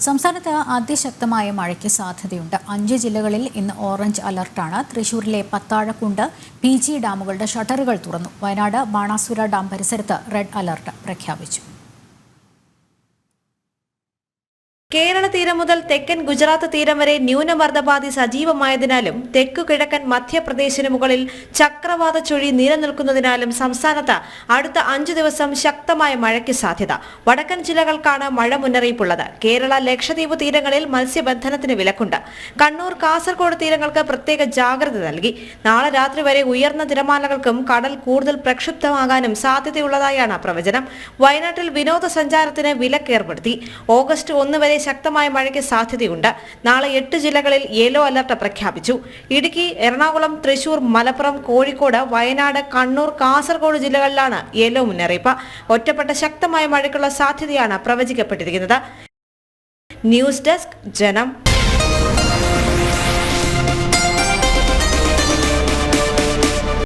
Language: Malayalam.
സംസ്ഥാനത്ത് അതിശക്തമായ മഴയ്ക്ക് സാധ്യതയുണ്ട്. 5 ജില്ലകളിൽ ഇന്ന് ഓറഞ്ച് അലർട്ടാണ്. തൃശൂരിലെ പത്താഴക്കുണ്ട് PG ഡാമുകളുടെ ഷട്ടറുകൾ തുറന്നു. വയനാട് ബാണാസുര ഡാം പരിസരത്ത് റെഡ് അലർട്ട് പ്രഖ്യാപിച്ചു. കേരള തീരം മുതൽ തെക്കൻ ഗുജറാത്ത് തീരം വരെ ന്യൂനമർദ്ദപാതി സജീവമായതിനാലും തെക്കു കിഴക്കൻ മധ്യപ്രദേശിന് മുകളിൽ ചക്രവാത ചുഴി നിലനിൽക്കുന്നതിനാലും സംസ്ഥാനത്ത് അടുത്ത 5 ദിവസം ശക്തമായ മഴയ്ക്ക് സാധ്യത. വടക്കൻ ജില്ലകൾക്കാണ് മഴ മുന്നറിയിപ്പുള്ളത്. കേരള ലക്ഷദ്വീപ് തീരങ്ങളിൽ മത്സ്യബന്ധനത്തിന് വിലക്കുണ്ട്. കണ്ണൂർ കാസർഗോഡ് തീരങ്ങൾക്ക് പ്രത്യേക ജാഗ്രത നൽകി. നാളെ രാത്രി വരെ ഉയർന്ന തിരമാലകൾക്കും കടൽ കൂടുതൽ പ്രക്ഷുബ്ധമാകാനും സാധ്യതയുള്ളതായാണ് പ്രവചനം. വയനാട്ടിൽ വിനോദസഞ്ചാരത്തിന് വിലക്കേർപ്പെടുത്തി. ഓഗസ്റ്റ് 1 വരെ ശക്തമായ മഴയ്ക്ക് സാധ്യതയുണ്ട്. നാളെ 8 ജില്ലകളിൽ യെല്ലോ അലർട്ട് പ്രഖ്യാപിച്ചു. ഇടുക്കി, എറണാകുളം, തൃശൂർ, മലപ്പുറം, കോഴിക്കോട്, വയനാട്, കണ്ണൂർ, കാസർഗോഡ് ജില്ലകളിലാണ് യെല്ലോ മുന്നറിയിപ്പ്. ഒറ്റപ്പെട്ട ശക്തമായ മഴയ്ക്കുള്ള സാധ്യതയാണ് പ്രവചിക്കപ്പെട്ടിരിക്കുന്നത്. ന്യൂസ് ഡെസ്ക് ജനം.